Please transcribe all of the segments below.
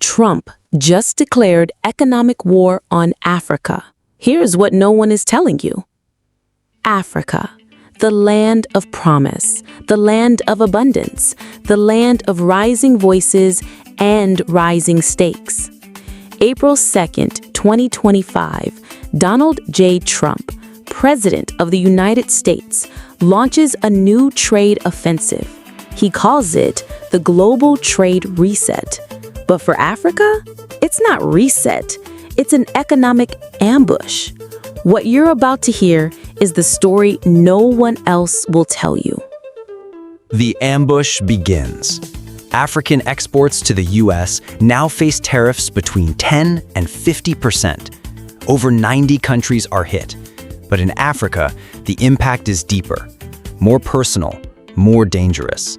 Trump just declared economic war on Africa. Here's what no one is telling you. Africa, the land of promise, the land of abundance, the land of rising voices and rising stakes. April 2nd, 2025, Donald J. Trump, President of the United States, launches a new trade offensive. He calls it the Global Trade Reset. But for Africa, it's not reset. It's an economic ambush. What you're about to hear is the story no one else will tell you. The ambush begins. African exports to the U.S. now face tariffs between 10 and 50%. Over 90 countries are hit. But in Africa, the impact is deeper, more personal, more dangerous.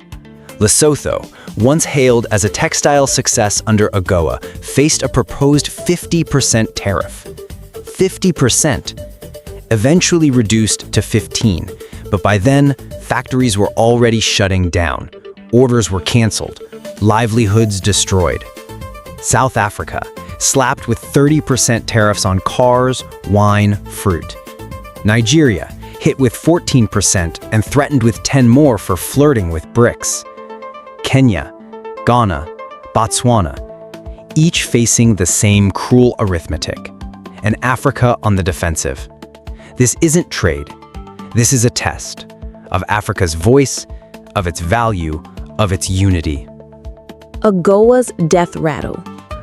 Lesotho, once hailed as a textile success under AGOA, faced a proposed 50% tariff. 50%, eventually reduced to 15%, but by then, factories were already shutting down, orders were canceled, livelihoods destroyed. South Africa, slapped with 30% tariffs on cars, wine, fruit. Nigeria, hit with 14% and threatened with 10 more for flirting with BRICS. Kenya, Ghana, Botswana, each facing the same cruel arithmetic, and Africa on the defensive. This isn't trade. This is a test of Africa's voice, of its value, of its unity. AGOA's death rattle.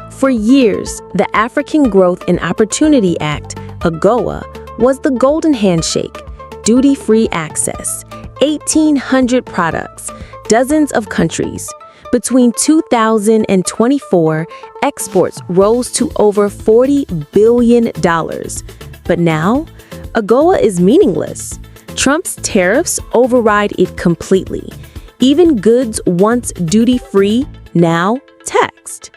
For years, the African Growth and Opportunity Act, AGOA, was the golden handshake, duty-free access, 1,800 products, dozens of countries. Between 2024, exports rose to over $40 billion. But now, AGOA is meaningless. Trump's tariffs override it completely. Even goods once duty-free, now taxed.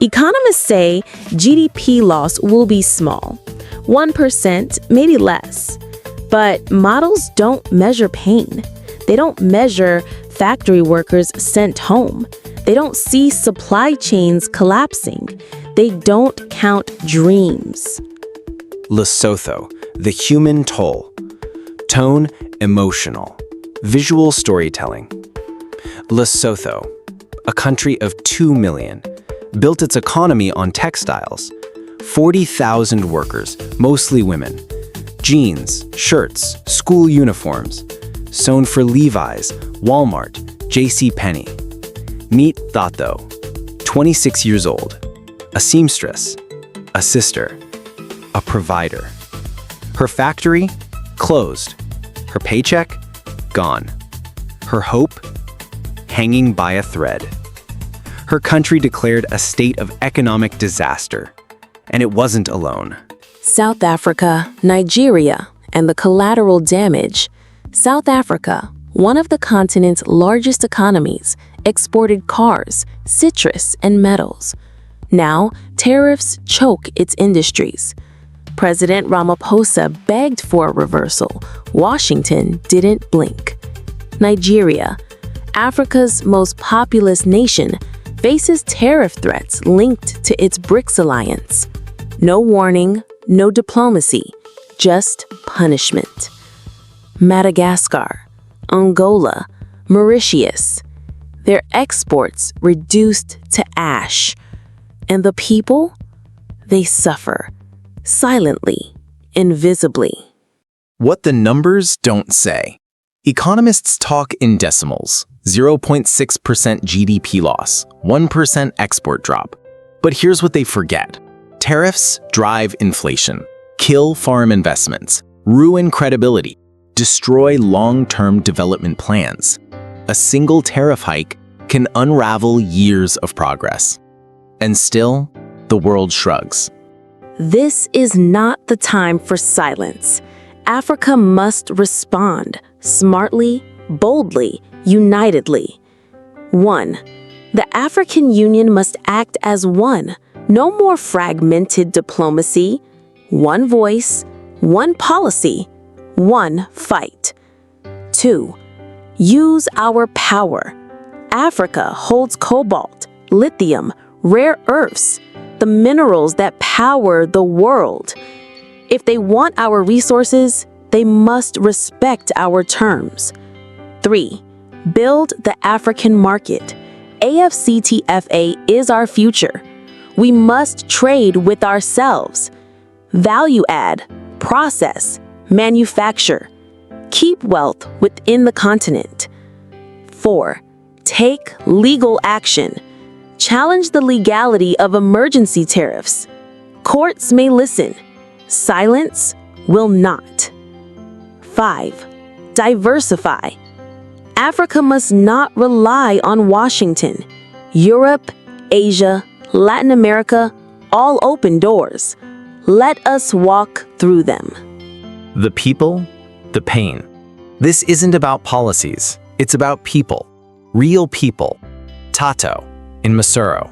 Economists say GDP loss will be small, 1%, maybe less. But models don't measure pain. They don't measure factory workers sent home. They don't see supply chains collapsing. They don't count dreams. Lesotho, the human toll. Tone, emotional. Visual storytelling. Lesotho, a country of 2 million, built its economy on textiles. 40,000 workers, mostly women. Jeans, shirts, school uniforms. Sewn for Levi's, Walmart, JCPenney. Meet Thato, 26 years old, a seamstress, a sister, a provider. Her factory, closed. Her paycheck, gone. Her hope, hanging by a thread. Her country declared a state of economic disaster, and it wasn't alone. South Africa, Nigeria, and the collateral damage. South Africa, one of the continent's largest economies, exported cars, citrus, and metals. Now, tariffs choke its industries. President Ramaphosa begged for a reversal. Washington didn't blink. Nigeria, Africa's most populous nation, faces tariff threats linked to its BRICS alliance. No warning, no diplomacy, just punishment. Madagascar, Angola, Mauritius, their exports reduced to ash. And the people? They suffer, silently, invisibly. What the numbers don't say. Economists talk in decimals, 0.6% GDP loss, 1% export drop. But here's what they forget. Tariffs drive inflation, kill farm investments, ruin credibility, destroy long-term development plans. A single tariff hike can unravel years of progress. And still, the world shrugs. This is not the time for silence. Africa must respond smartly, boldly, unitedly. 1. The African Union must act as one. No more fragmented diplomacy. One voice, one policy, one fight. 2. Use our power. Africa holds cobalt, lithium, rare earths, the minerals that power the world. If they want our resources, they must respect our terms. 3. Build the African market. AfCFTA is our future. We must trade with ourselves. Value add, process, manufacture. Keep wealth within the continent. 4. Take legal action. Challenge the legality of emergency tariffs. Courts may listen. Silence will not. 5. Diversify. Africa must not rely on Washington. Europe, Asia, Latin America, all open doors. Let us walk through them. The people, the pain. This isn't about policies. It's about people. Real people. Tato in Masoro.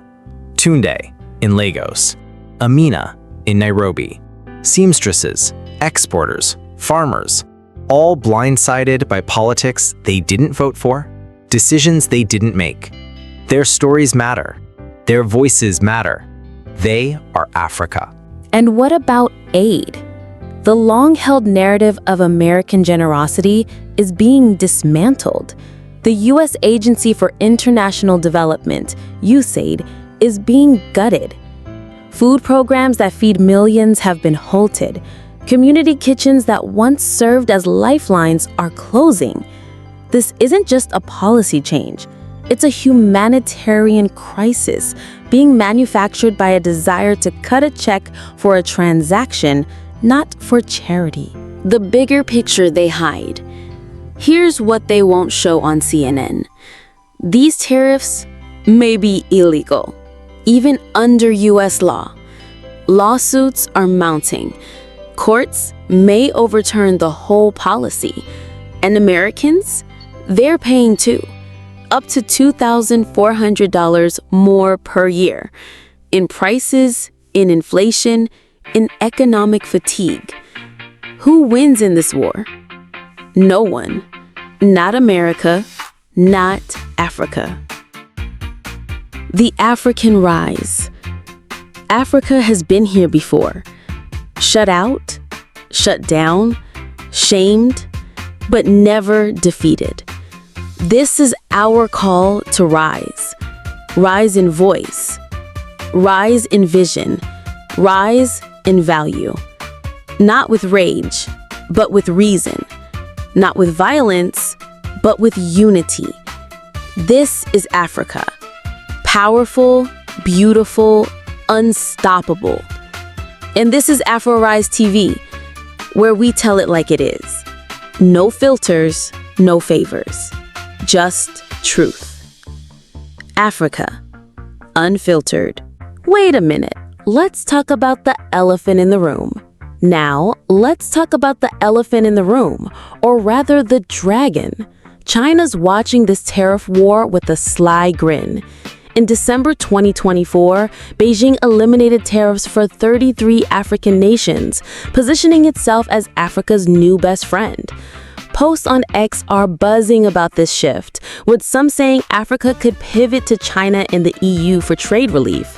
Tunde in Lagos. Amina in Nairobi. Seamstresses, exporters, farmers, all blindsided by politics they didn't vote for, decisions they didn't make. Their stories matter. Their voices matter. They are Africa. And what about aid? The long-held narrative of American generosity is being dismantled. The U.S. Agency for International Development, USAID, is being gutted. Food programs that feed millions have been halted. Community kitchens that once served as lifelines are closing. This isn't just a policy change. It's a humanitarian crisis being manufactured by a desire to cut a check for a transaction, not for charity. The bigger picture they hide. Here's what they won't show on CNN. These tariffs may be illegal, even under U.S. law. Lawsuits are mounting. Courts may overturn the whole policy. And Americans, they're paying too. Up to $2,400 more per year. In prices, in inflation, in economic fatigue. Who wins in this war? No one. Not America, not Africa. The African rise. Africa has been here before. Shut out, shut down, shamed, but never defeated. This is our call to rise. Rise in voice. Rise in vision. Rise in value. Not with rage, but with reason. Not with violence, but with unity. This is Africa. Powerful, beautiful, unstoppable. And this is AfroRizeTV, where we tell it like it is. No filters, no favors. Just truth. Africa. Unfiltered. Wait a minute. Let's talk about the elephant in the room. Now, let's talk about the elephant in the room, or rather the dragon. China's watching this tariff war with a sly grin. In December 2024, Beijing eliminated tariffs for 33 African nations, positioning itself as Africa's new best friend. Posts on X are buzzing about this shift, with some saying Africa could pivot to China and the EU for trade relief.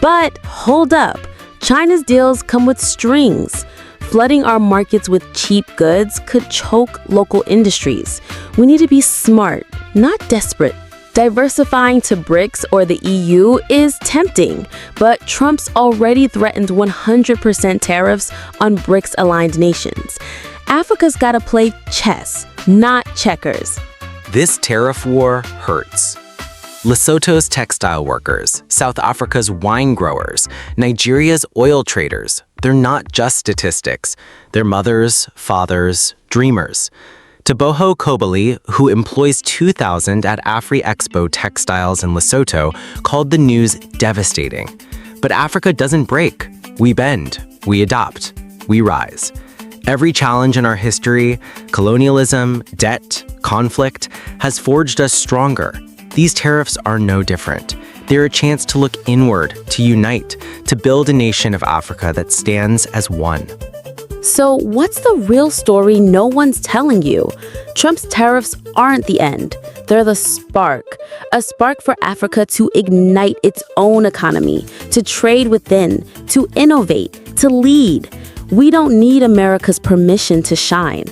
But hold up, China's deals come with strings. Flooding our markets with cheap goods could choke local industries. We need to be smart, not desperate. Diversifying to BRICS or the EU is tempting, but Trump's already threatened 100% tariffs on BRICS-aligned nations. Africa's got to play chess, not checkers. This tariff war hurts. Lesotho's textile workers, South Africa's wine growers, Nigeria's oil traders, they're not just statistics. They're mothers, fathers, dreamers. Teboho Kobali, who employs 2,000 at AfriExpo Textiles in Lesotho, called the news devastating. But Africa doesn't break. We bend, we adopt, we rise. Every challenge in our history, colonialism, debt, conflict, has forged us stronger. These tariffs are no different. They're a chance to look inward, to unite, to build a nation of Africa that stands as one. So what's the real story no one's telling you? Trump's tariffs aren't the end. they're the spark. A spark for Africa to ignite its own economy, to trade within, to innovate, to lead. We don't need America's permission to shine.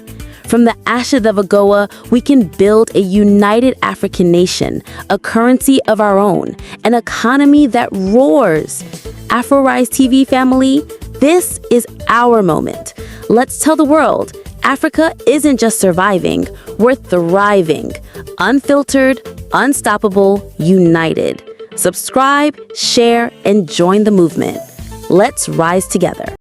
From the ashes of AGOA, we can build a united African nation, a currency of our own, an economy that roars. AfroRizeTV family, this is our moment. Let's tell the world, Africa isn't just surviving, we're thriving. Unfiltered, unstoppable, united. Subscribe, share, and join the movement. Let's rise together.